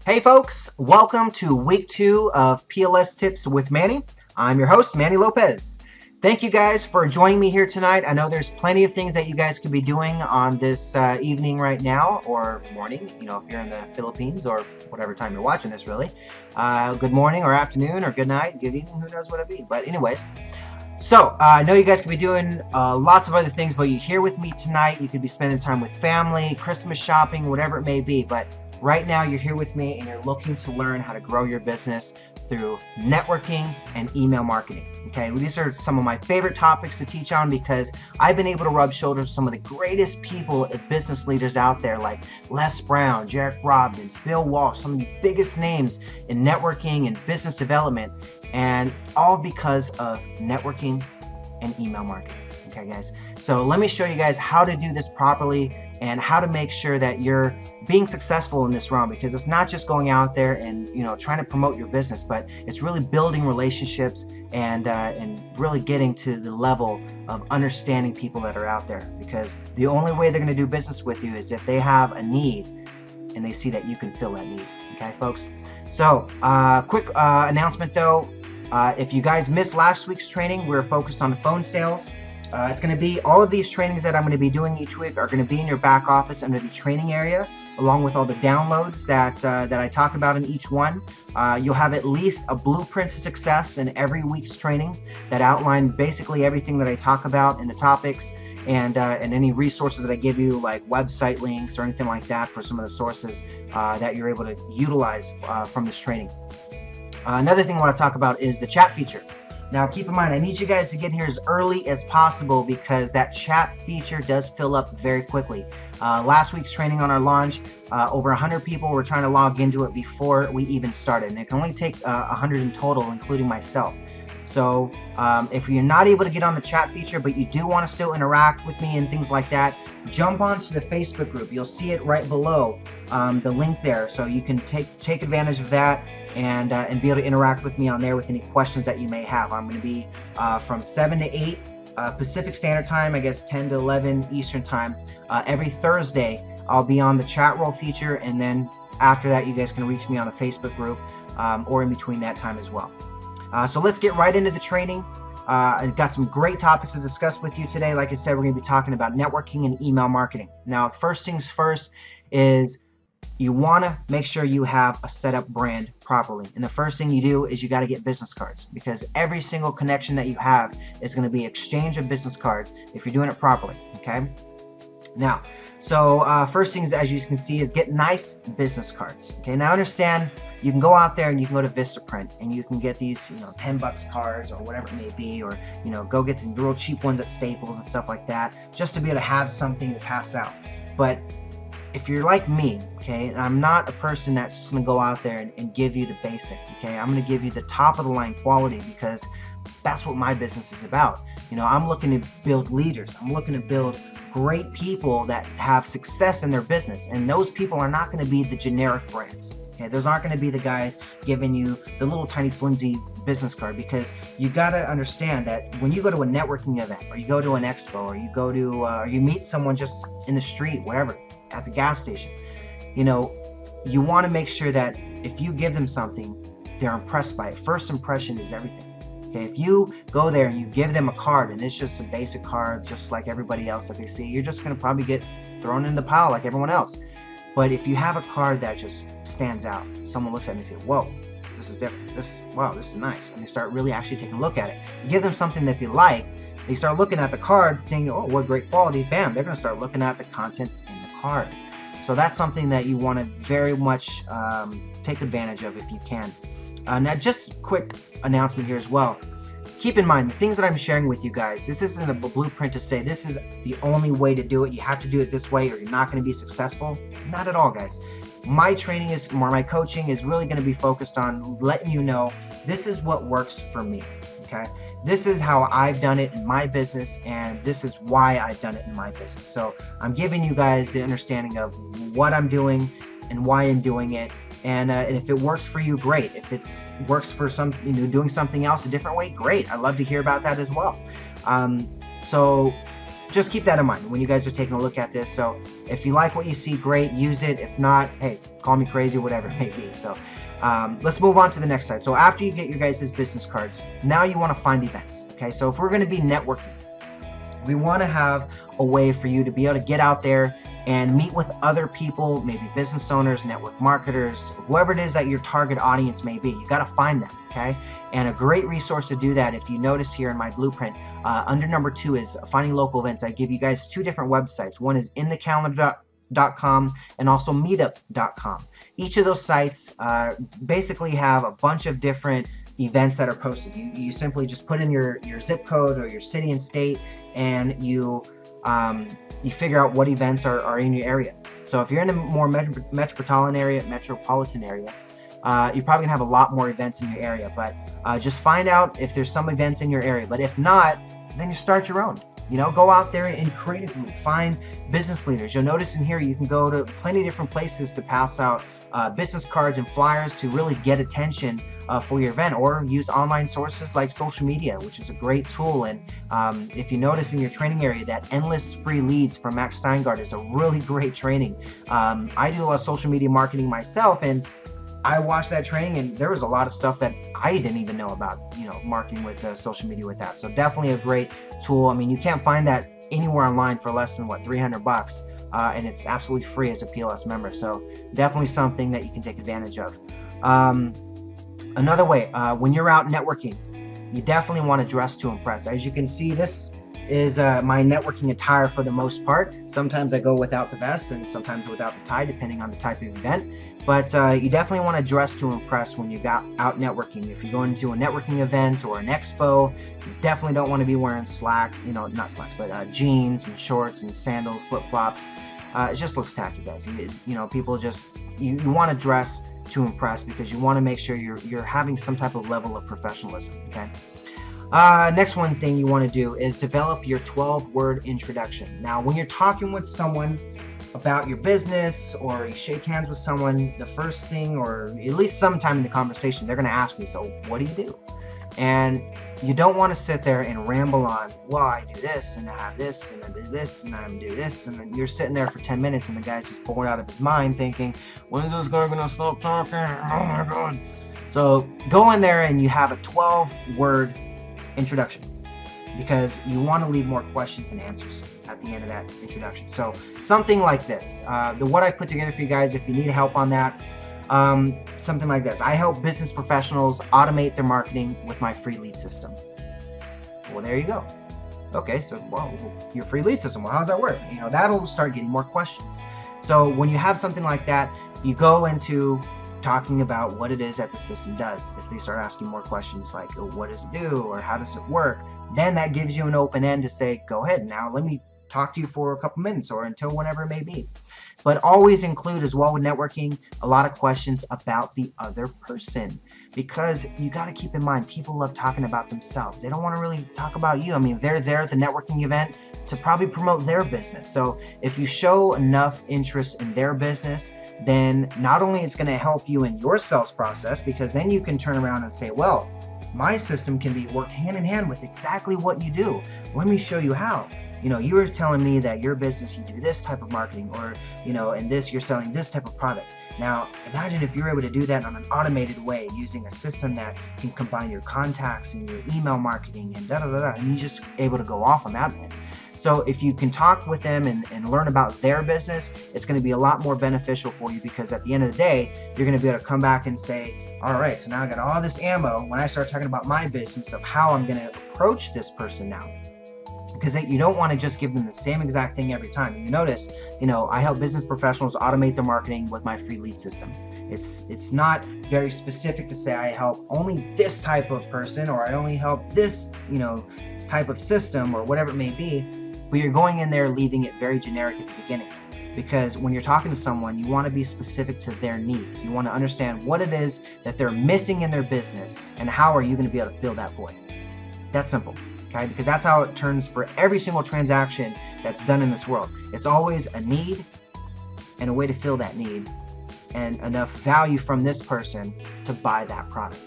Hey folks, welcome to week 2 of PLS Tips with Manny. I'm your host, Manny Lopez. Thank you guys for joining me here tonight. I know there's plenty of things that you guys could be doing on this evening right now, or morning, you know, if you're in the Philippines or whatever time you're watching this really. Good morning or afternoon or good night, good evening, who knows what it'd be. But anyways, so I know you guys could be doing lots of other things, but you're here with me tonight. You could be spending time with family, Christmas shopping, whatever it may be. But right now you're here with me and you're looking to learn how to grow your business through networking and email marketing. Okay, well, these are some of my favorite topics to teach on because I've been able to rub shoulders with some of the greatest people and business leaders out there like Les Brown, Jared Robbins, Bill Walsh, some of the biggest names in networking and business development, and all because of networking and email marketing. Okay guys, so let me show you guys how to do this properly and how to make sure that you're being successful in this realm, because it's not just going out there and trying to promote your business, but it's really building relationships and really getting to the level of understanding people that are out there, because the only way they're going to do business with you is if they have a need and they see that you can fill that need. Okay folks, so quick announcement though, if you guys missed last week's training, we're focused on phone sales. It's going to be all of these trainings that I'm going to be doing each week are going to be in your back office under the training area, along with all the downloads that I talk about in each one. You'll have at least a blueprint to success in every week's training that outline basically everything that I talk about in the topics, and any resources that I give you, like website links or anything like that for some of the sources that you're able to utilize from this training. Another thing I want to talk about is the chat feature. Now keep in mind, I need you guys to get here as early as possible because that chat feature does fill up very quickly. Last week's training on our launch, over 100 people were trying to log into it before we even started, and it can only take 100 in total, including myself. So if you're not able to get on the chat feature, but you do want to still interact with me and things like that, jump onto the Facebook group. You'll see it right below the link there, so you can take advantage of that and be able to interact with me on there with any questions that you may have. I'm going to be from 7 to 8 Pacific Standard Time, I guess 10 to 11 Eastern Time. Every Thursday, I'll be on the chat roll feature, and then after that, you guys can reach me on the Facebook group or in between that time as well. So let's get right into the training. I've got some great topics to discuss with you today. Like I said, we're going to be talking about networking and email marketing. Now, first things first is you want to make sure you have a set up brand properly. And the first thing you do is you got to get business cards, because every single connection that you have is going to be exchange of business cards if you're doing it properly. Okay. Now, so first things, as you can see, is get nice business cards. Okay. Now understand, you can go out there and you can go to Vistaprint and you can get these, $10 cards or whatever it may be, or, go get the real cheap ones at Staples and stuff like that, just to be able to have something to pass out. But if you're like me, okay, and I'm not a person that's just going to go out there and give you the basic, okay, I'm going to give you the top of the line quality, because that's what my business is about. I'm looking to build leaders. I'm looking to build great people that have success in their business, and those people are not going to be the generic brands. Okay, those aren't going to be the guys giving you the little tiny flimsy business card, because you got to understand that when you go to a networking event, or you go to an expo, or you go to or you meet someone just in the street, wherever, at the gas station, you want to make sure that if you give them something, they're impressed by it. First impression is everything. Okay, if you go there and you give them a card and it's just a basic card, just like everybody else that they see, you're just going to probably get thrown in the pile like everyone else. But if you have a card that just stands out, someone looks at it and they say, whoa, this is different. Wow, this is nice. And they start really actually taking a look at it. You give them something that they like, they start looking at the card saying, oh, what great quality, bam, they're going to start looking at the content in the card. So that's something that you want to very much take advantage of if you can. Now, just a quick announcement here as well. keep in mind the things that I'm sharing with you guys. This isn't a blueprint to say this is the only way to do it. You have to do it this way or you're not going to be successful. Not at all, guys. My training is, or my coaching is really going to be focused on letting you know this is what works for me. Okay, this is how I've done it in my business, and this is why I've done it in my business. So I'm giving you guys the understanding of what I'm doing and why I'm doing it. And if it works for you, great. If it works for some, doing something else a different way, great. I'd love to hear about that as well. So just keep that in mind when you guys are taking a look at this. So if you like what you see, great, use it. If not, hey, call me crazy, whatever it may be. So let's move on to the next slide. So after you get your guys' business cards, now you want to find events. Okay, so if we're going to be networking, we want to have a way for you to be able to get out there and meet with other people, maybe business owners, network marketers, whoever it is that your target audience may be. You got to find them, okay? And a great resource to do that, if you notice here in my blueprint, under number 2 is finding local events. I give you guys 2 different websites. One is inthecalendar.com and also meetup.com. Each of those sites basically have a bunch of different events that are posted. You simply just put in your zip code or your city and state, and you figure out what events are in your area. So if you're in a more metropolitan area, you're probably gonna have a lot more events in your area, but just find out if there's some events in your area. But if not, then you start your own. Go out there and create a group, find business leaders. You'll notice in here you can go to plenty of different places to pass out business cards and flyers to really get attention for your event, or use online sources like social media, which is a great tool. And if you notice in your training area, that endless free leads from Max Steingart is a really great training. I do a lot of social media marketing myself, and I watched that training, and there was a lot of stuff that I didn't even know about, marketing with social media with that. So definitely a great tool. I mean, you can't find that anywhere online for less than $300, and it's absolutely free as a PLS member. So definitely something that you can take advantage of. Another way, when you're out networking, you definitely want to dress to impress. As you can see, this is my networking attire for the most part. Sometimes I go without the vest and sometimes without the tie, depending on the type of event. But you definitely want to dress to impress when you're out networking. If you're going to a networking event or an expo, you definitely don't want to be wearing slacks, not slacks, but jeans and shorts and sandals, flip-flops. It just looks tacky, guys. People just, you want to dress to impress because you want to make sure you're having some type of level of professionalism, okay? Next one thing you want to do is develop your 12-word introduction. Now, when you're talking with someone about your business or you shake hands with someone, the first thing, or at least sometime in the conversation, they're going to ask you, so what do you do? And you don't want to sit there and ramble on, well, I do this, and I have this, and I do this, and I do this, and then you're sitting there for 10 minutes, and the guy's just bored out of his mind thinking, when is this guy going to stop talking? Oh my God. So go in there and you have a 12-word introduction, because you want to leave more questions and answers at the end of that introduction. So something like this, what I put together for you guys, if you need help on that, something like this. I help business professionals automate their marketing with my free lead system. Well, there you go. Okay, so, well, your free lead system, well, how does that work? That'll start getting more questions. So when you have something like that, you go into talking about what it is that the system does. If they start asking more questions like, oh, what does it do, or how does it work, then that gives you an open end to say, go ahead, now let me talk to you for a couple minutes or until whenever it may be. But always include, as well with networking, a lot of questions about the other person, because you got to keep in mind, people love talking about themselves. They don't want to really talk about you. I mean, they're there at the networking event to probably promote their business. So if you show enough interest in their business, then not only it's going to help you in your sales process, because then you can turn around and say, well, my system can be worked hand in hand with exactly what you do. Let me show you how. You were telling me that your business, you do this type of marketing, or, in this, you're selling this type of product. Now, imagine if you're able to do that on an automated way using a system that can combine your contacts and your email marketing and and you're just able to go off on that, man. So if you can talk with them and learn about their business, it's going to be a lot more beneficial for you, because at the end of the day, you're going to be able to come back and say, all right, so now I got all this ammo when I start talking about my business of how I'm going to approach this person now. because you don't want to just give them the same exact thing every time. You notice, I help business professionals automate their marketing with my free lead system. It's not very specific to say I help only this type of person, or I only help this, type of system, or whatever it may be, but you're going in there leaving it very generic at the beginning. Because when you're talking to someone, you want to be specific to their needs. You want to understand what it is that they're missing in their business, and how are you going to be able to fill that void. That's simple. Okay, because that's how it turns for every single transaction that's done in this world. It's always a need and a way to fill that need, and enough value from this person to buy that product.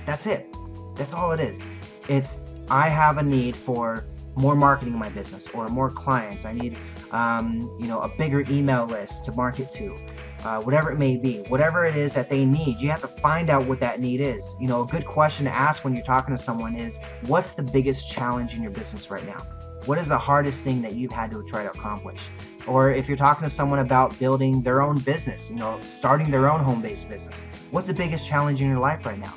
That's it. That's all it is. It's, I have a need for more marketing in my business, or more clients. I need, a bigger email list to market to. Whatever it may be, whatever it is that they need, you have to find out what that need is. A good question to ask when you're talking to someone is, what's the biggest challenge in your business right now? What is the hardest thing that you've had to try to accomplish? Or if you're talking to someone about building their own business, starting their own home-based business, what's the biggest challenge in your life right now?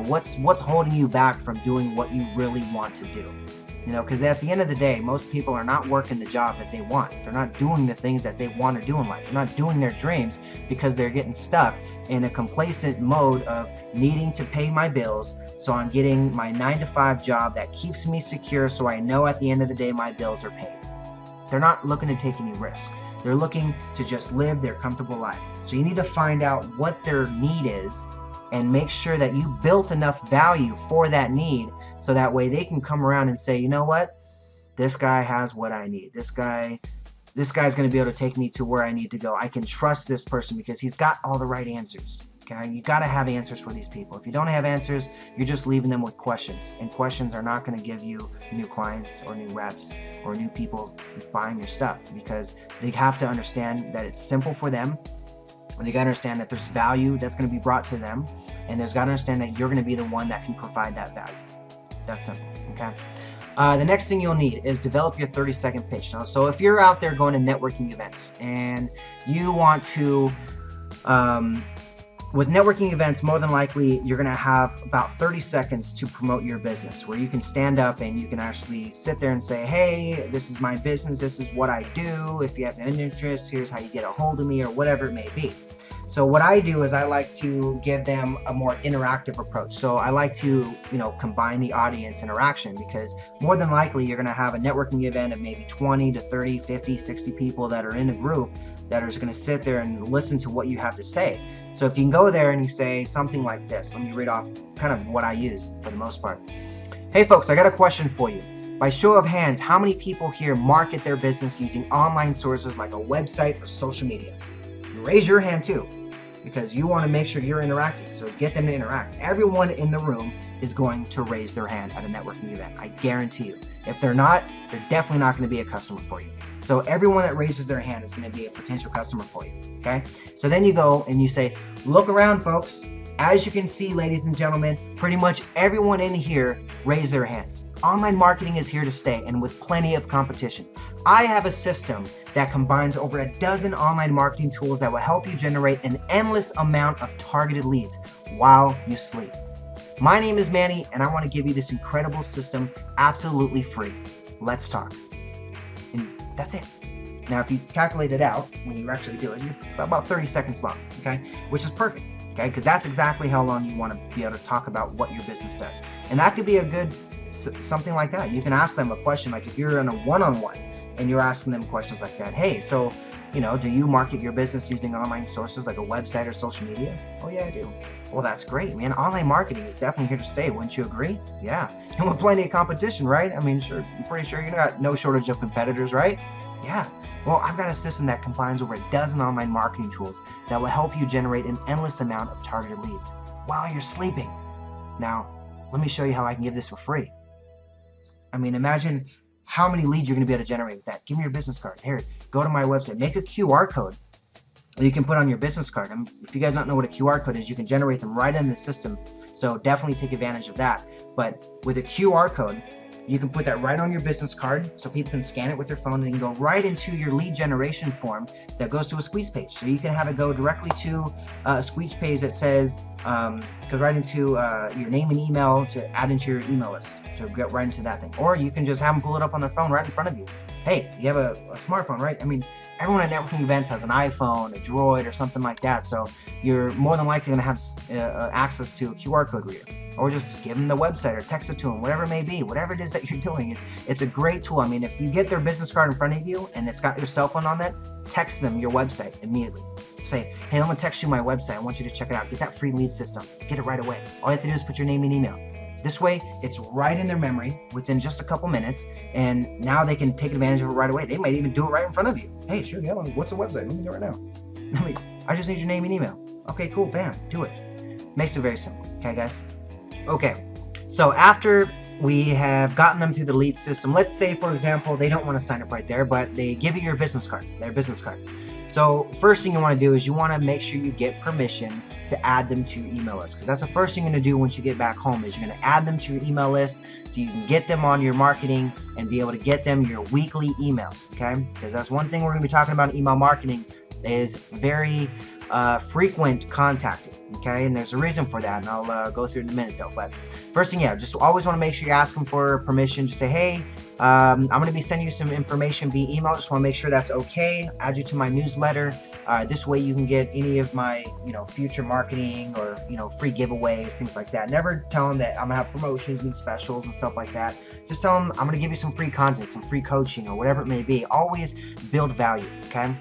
What's holding you back from doing what you really want to do? Because at the end of the day, most people are not working the job that they want. They're not doing the things that they want to do in life. They're not doing their dreams because they're getting stuck in a complacent mode of needing to pay my bills. So I'm getting my 9-to-5 job that keeps me secure, so I know at the end of the day my bills are paid. They're not looking to take any risk. They're looking to just live their comfortable life. So you need to find out what their need is and make sure that you built enough value for that need, so that way they can come around and say, you know what, this guy has what I need. This guy's going to be able to take me to where I need to go. I can trust this person because he's got all the right answers. Okay, you got to have answers for these people. If you don't have answers, you're just leaving them with questions, and questions are not going to give you new clients or new reps or new people buying your stuff, because they have to understand that it's simple for them. They got to understand that there's value that's going to be brought to them, and there's got to understand that you're going to be the one that can provide that value. That's simple. Okay. The next thing you'll need is develop your 30-second pitch. Now, so if you're out there going to networking events and you want to, with networking events, more than likely you're going to have about 30 seconds to promote your business, where you can stand up and you can actually sit there and say, hey, this is my business, this is what I do. If you have an interest, here's how you get a hold of me, or whatever it may be. So what I do is I like to give them a more interactive approach. So I like to, combine the audience interaction, because more than likely you're going to have a networking event of maybe 20 to 30, 50, 60 people that are in a group that are going to sit there and listen to what you have to say. So if you can go there and you say something like this, let me read off kind of what I use for the most part. Hey folks, I got a question for you. By show of hands, how many people here market their business using online sources like a website or social media? Raise your hand too, because you want to make sure you're interacting. So get them to interact. Everyone in the room is going to raise their hand at a networking event. I guarantee you. If they're not, they're definitely not going to be a customer for you. So everyone that raises their hand is going to be a potential customer for you. Okay. So then you go and you say, look around, folks. As you can see, ladies and gentlemen, pretty much everyone in here raised their hands. Online marketing is here to stay, and with plenty of competition. I have a system that combines over a dozen online marketing tools that will help you generate an endless amount of targeted leads while you sleep. My name is Manny, and I want to give you this incredible system absolutely free. Let's talk. And that's it. Now, if you calculate it out, when you actually do it, you're about 30 seconds long, okay? Which is perfect, okay? Because that's exactly how long you want to be able to talk about what your business does. And that could be a good, something like that. You can ask them a question, like if you're in a one-on-one and you're asking them questions like that. Hey, so, do you market your business using online sources like a website or social media? Oh yeah, I do. Well, that's great, man. Online marketing is definitely here to stay. Wouldn't you agree? Yeah. And with plenty of competition, right? I mean, sure, I'm pretty sure you got no shortage of competitors, right? Yeah. Well, I've got a system that combines over a dozen online marketing tools that will help you generate an endless amount of targeted leads while you're sleeping. Now, let me show you how I can give this for free. I mean, imagine how many leads you're going to be able to generate with that. Give me your business card. Here, go to my website. Make a QR code that you can put on your business card. If you guys don't know what a QR code is, you can generate them right in the system. So definitely take advantage of that. But with a QR code, You can put that right on your business card so people can scan it with their phone and then go right into your lead generation form that goes to a squeeze page. So you can have it go directly to a squeeze page that says, goes right into your name and email to add into your email list to get right into that thing. Or you can just have them pull it up on their phone right in front of you. Hey, you have a smartphone, right? I mean, everyone at networking events has an iPhone, a Droid, or something like that. So you're more than likely going to have access to a QR code reader. Or just give them the website or text it to them, whatever it may be, whatever it is that you're doing. It's a great tool. I mean, if you get their business card in front of you and it's got your cell phone on that, text them your website immediately. Say, hey, I'm going to text you my website. I want you to check it out. Get that free lead system. Get it right away. All you have to do is put your name and email. This way, it's right in their memory within just a couple minutes, and now they can take advantage of it right away. They might even do it right in front of you. Hey, sure, yeah, what's the website? Let me do it right now. I just need your name and email. Okay, cool, bam, do it. Makes it very simple, okay, guys? Okay, so after we have gotten them through the lead system, let's say, for example, they don't want to sign up right there, but they give you your business card, their business card. So first thing you want to do is you want to make sure you get permission to add them to your email list, because that's the first thing you're going to do once you get back home is you're going to add them to your email list so you can get them on your marketing and be able to get them your weekly emails, okay? Because that's one thing we're going to be talking about in email marketing is very frequent contacting, okay? And there's a reason for that, and I'll go through it in a minute though. But first thing, yeah, just always want to make sure you ask them for permission. Just say, hey, I'm going to be sending you some information via email. Just want to make sure that's okay. Add you to my newsletter. This way you can get any of my, future marketing or, free giveaways, things like that. Never tell them that I'm going to have promotions and specials and stuff like that. Just tell them I'm going to give you some free content, some free coaching or whatever it may be. Always build value, okay?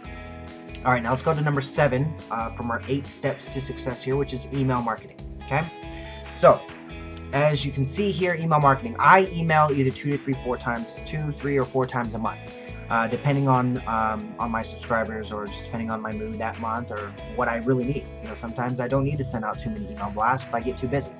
All right, now let's go to number 7 from our 8 steps to success here, which is email marketing, okay? So, as you can see here, email marketing. I email either 2, 3, or 4 times a month, depending on my subscribers or just depending on my mood that month or what I really need. Sometimes I don't need to send out too many email blasts if I get too busy.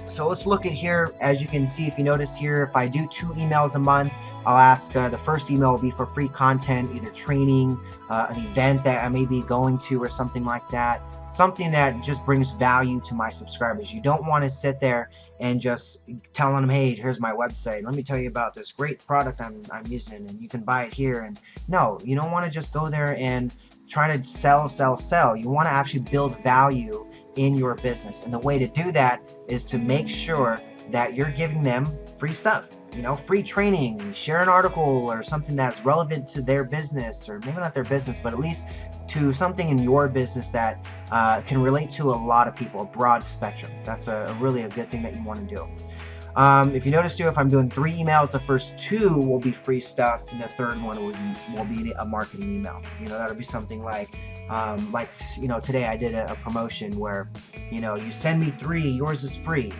So let's look at here. As you can see, if you notice here, if I do 2 emails a month, I'll ask the first email will be for free content, either training, an event that I may be going to or something like that. Something that just brings value to my subscribers. You don't want to sit there and just telling them, hey, here's my website. Let me tell you about this great product I'm using and you can buy it here. And no, you don't want to just go there and try to sell. You want to actually build value in your business. And the way to do that is to make sure that you're giving them free stuff. Free training, share an article or something that's relevant to their business, or maybe not their business, but at least to something in your business that can relate to a lot of people, a broad spectrum. That's really a good thing that you want to do. If you notice too, if I'm doing 3 emails, the first 2 will be free stuff, and the third one will be a marketing email. That'll be something like today I did a promotion where, you send me 3, yours is free,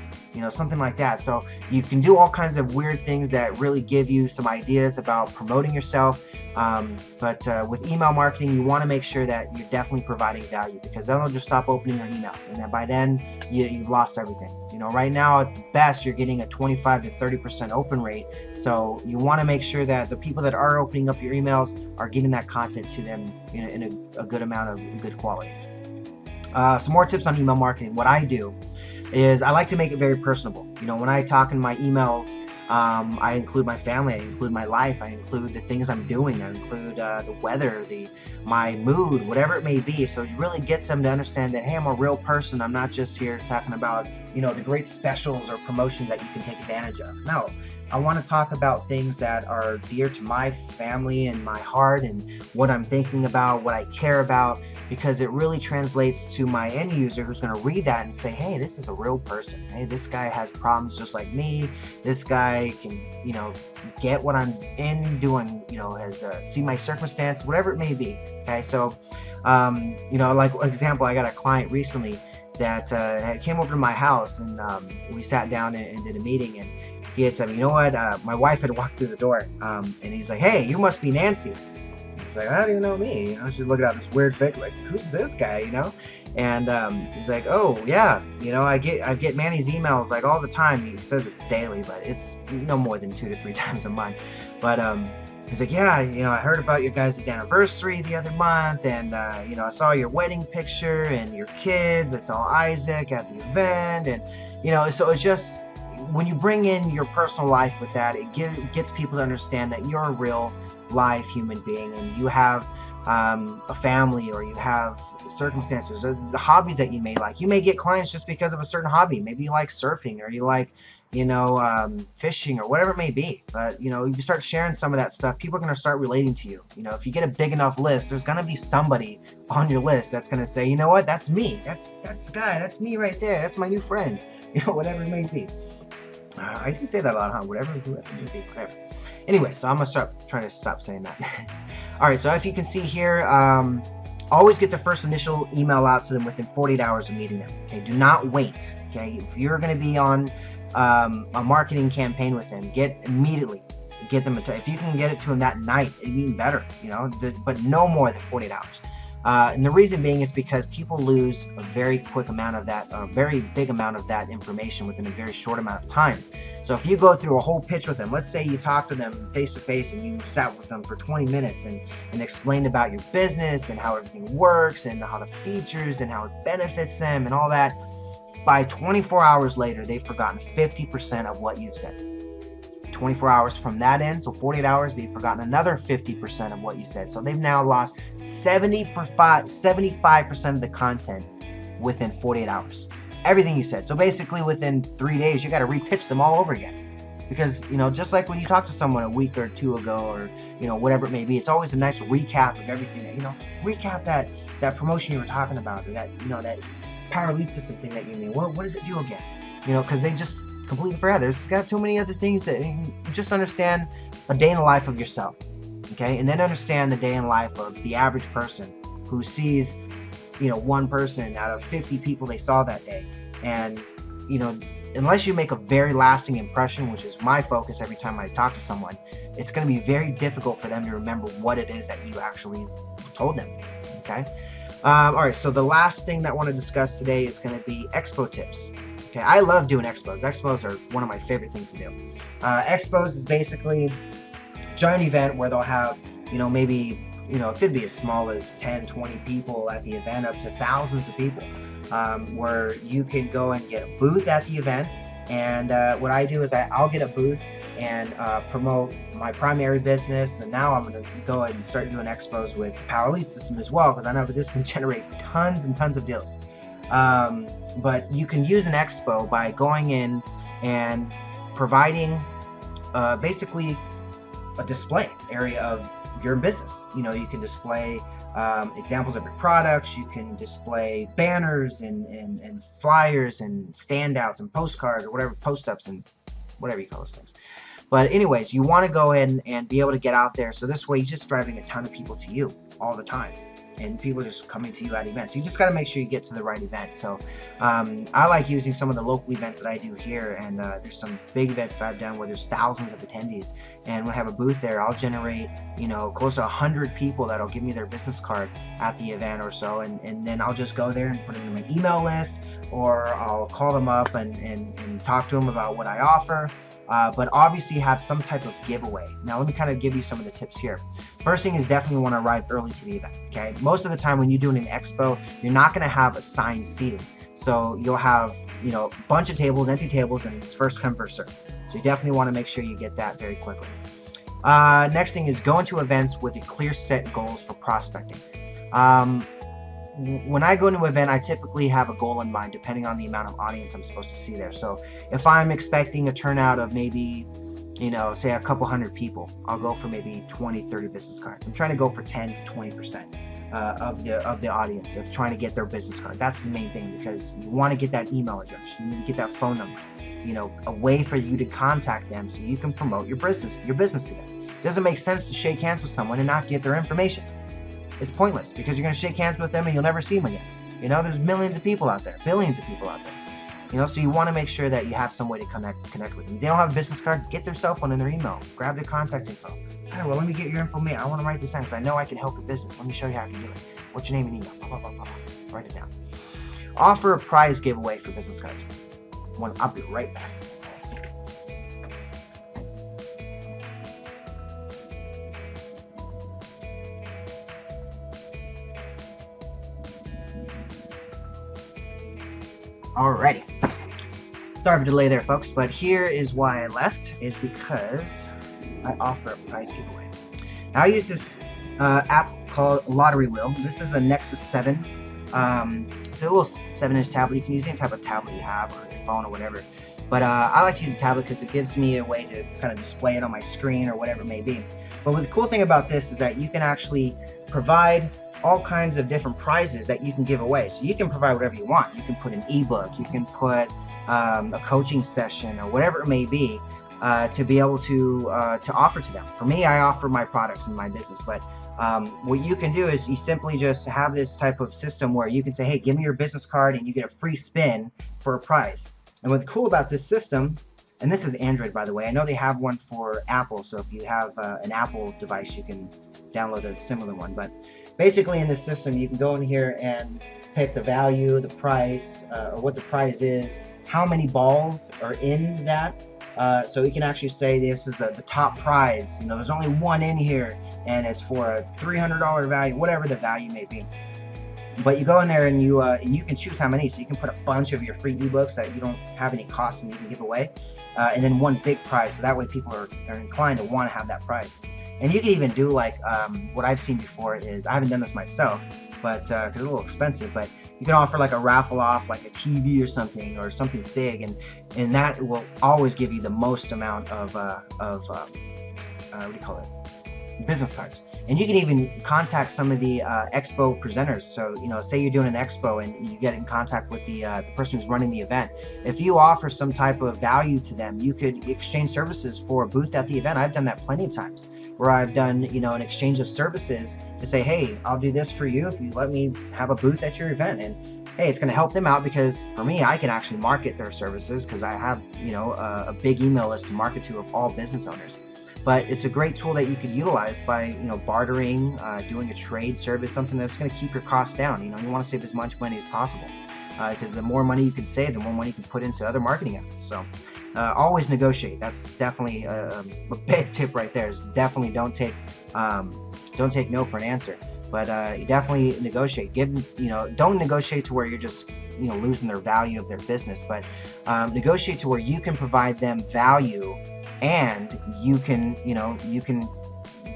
something like that. So you can do all kinds of weird things that really give you some ideas about promoting yourself. But with email marketing, you want to make sure that you're definitely providing value, because then they'll just stop opening your emails, and then by then you've lost everything. Right now at best you're getting a 25 to 30% open rate, so you want to make sure that the people that are opening up your emails are getting that content to them in a good amount of good quality. Some more tips on email marketing. What I do is I like to make it very personable. When I talk in my emails, I include my family, I include my life, I include the things I'm doing, I include the weather, my mood, whatever it may be. So it really gets them to understand that, hey, I'm a real person. I'm not just here talking about, the great specials or promotions that you can take advantage of. No, I want to talk about things that are dear to my family and my heart and what I'm thinking about, what I care about, because it really translates to my end user who's going to read that and say, hey, this is a real person. Hey, this guy has problems just like me. This guy can, get what I'm doing, has see my circumstance, whatever it may be. Okay, so, like example, I got a client recently that came over to my house, and we sat down and did a meeting, and he had said, my wife had walked through the door, and he's like, hey, you must be Nancy. He's like, how do you know me? She's looking at this weird pic, like, who's this guy, And he's like, oh yeah, I get Manny's emails like all the time. He says it's daily, but it's no more than 2 to 3 times a month. But he's like, yeah, I heard about your guys' anniversary the other month, and I saw your wedding picture and your kids. I saw Isaac at the event, and so it's just when you bring in your personal life with that, it gets people to understand that you're a real live human being, and you have a family, or you have circumstances, or the hobbies that you may like. You may get clients just because of a certain hobby. Maybe you like surfing, or you like, fishing, or whatever it may be. But, if you start sharing some of that stuff, people are going to start relating to you. If you get a big enough list, there's going to be somebody on your list that's going to say, you know what, that's me. That's the guy. That's me right there. That's my new friend. Whatever it may be. I do say that a lot, huh? Whatever it may be, whatever. Anyway, so I'm going to trying to stop saying that. All right, so if you can see here, always get the first initial email out to them within 48 hours of meeting them. Okay, do not wait. Okay, if you're going to be on a marketing campaign with them, get them if you can get it to them that night, even better. But no more than 48 hours. And the reason being is because people lose a very quick amount of that, a very big amount of that information within a very short amount of time. So if you go through a whole pitch with them, let's say you talk to them face to face and you sat with them for 20 minutes and explained about your business and how everything works and how the features and how it benefits them and all that, by 24 hours later, they've forgotten 50% of what you've said. 24 hours from that end, so 48 hours, they've forgotten another 50% of what you said. So they've now lost 75% of the content within 48 hours. Everything you said. So basically within 3 days, you got to repitch them all over again. Because, just like when you talk to someone a week or two ago, or, whatever it may be, it's always a nice recap of everything. Recap that promotion you were talking about, or that, that power lead system thing that you made. What does it do again? Because they just completely forgot. There's got too many other things that you just understand a day in the life of yourself, okay? And then understand the day in life of the average person who sees, one person out of 50 people they saw that day. And, unless you make a very lasting impression, which is my focus every time I talk to someone, it's going to be very difficult for them to remember what it is that you actually told them, okay? All right, so the last thing that I want to discuss today is going to be Expo tips. Okay, I love doing expos. Expos are one of my favorite things to do. Expos is basically a giant event where they'll have, maybe, it could be as small as 10, 20 people at the event, up to thousands of people, where you can go and get a booth at the event. And what I do is I'll get a booth and promote my primary business. And now I'm going to go ahead and start doing expos with the Power Lead System as well, because I know that this can generate tons and tons of deals. But you can use an expo by going in and providing basically a display area of your business. You can display examples of your products. You can display banners and flyers and standouts and postcards, or whatever, post-ups and whatever you call those things. But anyways, you want to go in and be able to get out there. So this way, you're just driving a ton of people to you all the time. And people are just coming to you at events. You just got to make sure you get to the right event. So I like using some of the local events that I do here, and there's some big events that I've done where there's thousands of attendees, and when I have a booth there, I'll generate close to 100 people that'll give me their business card at the event or so, and then I'll just go there and put them in my email list, or I'll call them up and talk to them about what I offer. But obviously have some type of giveaway. Now let me kind of give you some of the tips here. First thing is definitely want to arrive early to the event, okay? Most of the time when you're doing an expo, you're not going to have assigned seating. So you'll have, a bunch of tables, empty tables, and it's first come, first serve. So you definitely want to make sure you get that very quickly. Next thing is go into events with a clear set goals for prospecting. When I go to an event, I typically have a goal in mind depending on the amount of audience I'm supposed to see there. So if I'm expecting a turnout of maybe, say a couple hundred people, I'll go for maybe 20, 30 business cards. I'm trying to go for 10 to 20% of the audience of trying to get their business card. That's the main thing, because you want to get that email address, you need to get that phone number, a way for you to contact them so you can promote your business to them. It doesn't make sense to shake hands with someone and not get their information. It's pointless, because you're going to shake hands with them and you'll never see them again. There's millions of people out there, billions of people out there. So you want to make sure that you have some way to connect with them. If they don't have a business card, get their cell phone and their email. Grab their contact info. All right, well, let me get your info. I want to write this down because I know I can help your business. Let me show you how I can do it. What's your name and email? Blah, blah, blah, blah. Write it down. Offer a prize giveaway for business cards. I'll be right back. Alrighty. Sorry for the delay there, folks, but here is why I left, is because I offer a prize giveaway. Now I use this app called Lottery Wheel. This is a Nexus 7. It's a little 7-inch tablet. You can use any type of tablet you have, or your phone or whatever. But I like to use a tablet because it gives me a way to kind of display it on my screen or whatever it may be. But the cool thing about this is that you can actually provide all kinds of different prizes that you can give away. So you can provide whatever you want. You can put an ebook, you can put a coaching session or whatever it may be, to be able to offer to them. For me, I offer my products in my business, but what you can do is you simply just have this type of system where you can say, hey, give me your business card and you get a free spin for a prize. And what's cool about this system, and this is Android, by the way, I know they have one for Apple, so if you have an Apple device, you can download a similar one. But basically in this system, you can go in here and pick the value, the price, or what the prize is, how many balls are in that. So you can actually say this is the top prize. You know, there's only one in here, and it's for a $300 value, whatever the value may be. But you go in there and you can choose how many. So you can put a bunch of your free ebooks that you don't have any cost and you can give away, and then one big prize. So that way people are inclined to want to have that prize. And you can even do like what I've seen before is, I haven't done this myself, but because it's a little expensive, but you can offer like a raffle off like a TV or something big, and that will always give you the most amount of what do you call it, business cards. And you can even contact some of the Expo presenters. So, you know, say you're doing an Expo and you get in contact with the person who's running the event. If you offer some type of value to them, you could exchange services for a booth at the event. I've done that plenty of times, where I've done, you know, an exchange of services to say, hey, I'll do this for you if you let me have a booth at your event. And hey, it's going to help them out, because for me, I can actually market their services because I have, you know, a big email list to market to of all business owners. But it's a great tool that you could utilize by, you know, bartering, doing a trade service, something that's going to keep your costs down. You know, you want to save as much money as possible, because the more money you can save, the more money you can put into other marketing efforts. So always negotiate. That's definitely a big tip right there. Is definitely don't take no for an answer. But you definitely negotiate. Don't negotiate to where you're just, you know, losing their value of their business, but negotiate to where you can provide them value, and you can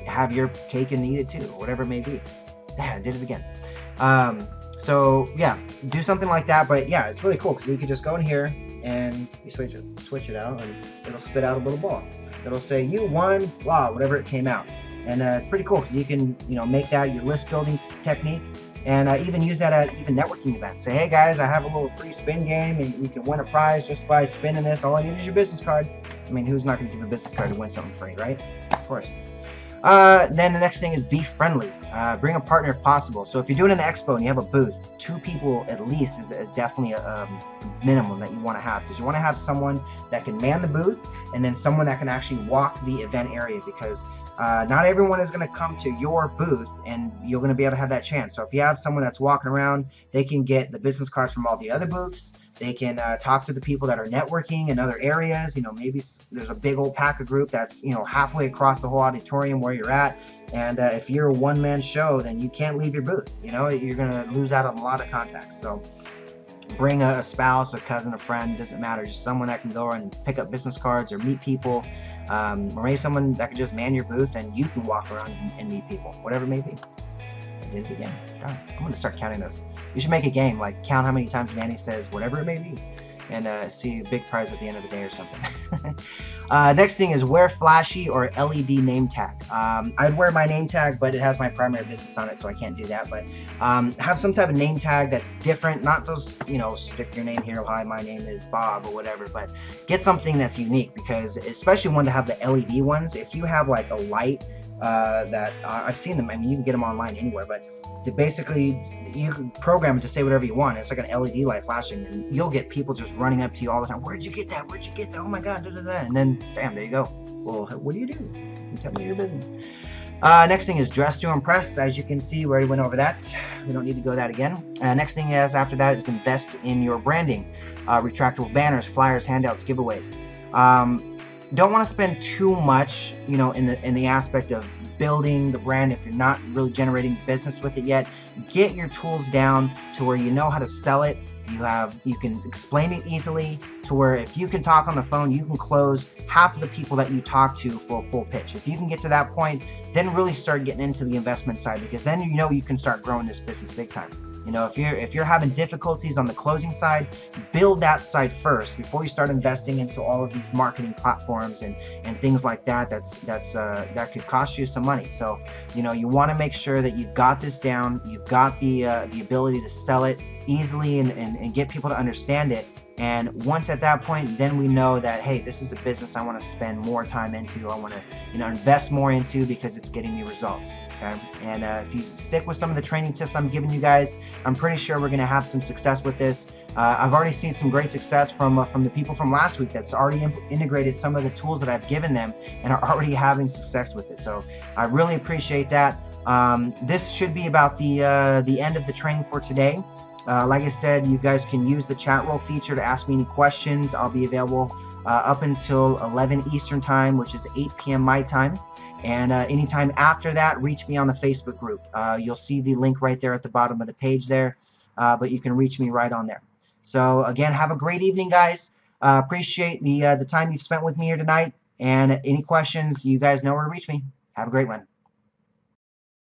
have your cake and eat it too, whatever it may be. I did it again. So yeah, do something like that. But yeah, it's really cool because you can just go in here and you switch it out, and it'll spit out a little ball. It'll say you won, blah, whatever it came out. And it's pretty cool because you can, you know, make that your list building technique, and even use that at even networking events. Say, hey guys, I have a little free spin game, and you can win a prize just by spinning this. All I need is your business card. I mean, who's not going to give a business card to win something free, right? Of course. Then the next thing is be friendly. Bring a partner if possible. So if you're doing an expo and you have a booth, 2 people at least is definitely a minimum that you want to have, because you want to have someone that can man the booth, and then someone that can actually walk the event area, because not everyone is going to come to your booth and you're going to be able to have that chance. So if you have someone that's walking around, they can get the business cards from all the other booths. They can talk to the people that are networking in other areas. You know, maybe there's a big old packer group that's, you know, halfway across the whole auditorium where you're at. And if you're a one-man show, then you can't leave your booth. You know, you're going to lose out on a lot of contacts. So bring a spouse, a cousin, a friend, doesn't matter. Just someone that can go and pick up business cards or meet people. Or maybe someone that can just man your booth and you can walk around and meet people, whatever it may be. I did it again. God, I'm going to start counting those. You should make a game, like count how many times Manny says whatever it may be, and see a big prize at the end of the day or something. Next thing is wear flashy or LED name tag. I'd wear my name tag, but it has my primary business on it, so I can't do that. But have some type of name tag that's different, not those, you know, stick your name here, hi, my name is Bob or whatever, but get something that's unique, because especially one to have the LED ones. If you have like a light that I've seen them, I mean, you can get them online anywhere, but basically you can program it to say whatever you want. It's like an LED light flashing, and you'll get people just running up to you all the time. Where'd you get that? Where'd you get that? Oh my God, da, da, da. And then bam, there you go. Well, what do? You tell me your business. Next thing is dress to impress. As you can see, we already went over that. We don't need to go that again. Next thing is after that is invest in your branding. Retractable banners, flyers, handouts, giveaways. Don't want to spend too much, you know, in the aspect of building the brand if you're not really generating business with it yet. Get your tools down to where you know how to sell it, You can explain it easily to where if you can talk on the phone, you can close half of the people that you talk to for a full pitch. If you can get to that point, then really start getting into the investment side, because then you know you can start growing this business big time. You know, if you're having difficulties on the closing side, build that side first before you start investing into all of these marketing platforms and things like that. That could cost you some money. So, you know, you want to make sure that you've got this down. You've got the ability to sell it easily and get people to understand it. And once at that point, then we know that, hey, this is a business I want to spend more time into. I want to, you know, invest more into because it's getting me results. Okay. And if you stick with some of the training tips I'm giving you guys, I'm pretty sure we're going to have some success with this. I've already seen some great success from the people from last week that's already integrated some of the tools that I've given them and are already having success with it. So I really appreciate that. This should be about the end of the training for today. Like I said, you guys can use the chat roll feature to ask me any questions. I'll be available up until 11 Eastern time, which is 8 p.m. my time. And anytime after that, reach me on the Facebook group. You'll see the link right there at the bottom of the page there, but you can reach me right on there. So again, have a great evening, guys. Appreciate the time you've spent with me here tonight. And any questions, you guys know where to reach me. Have a great one.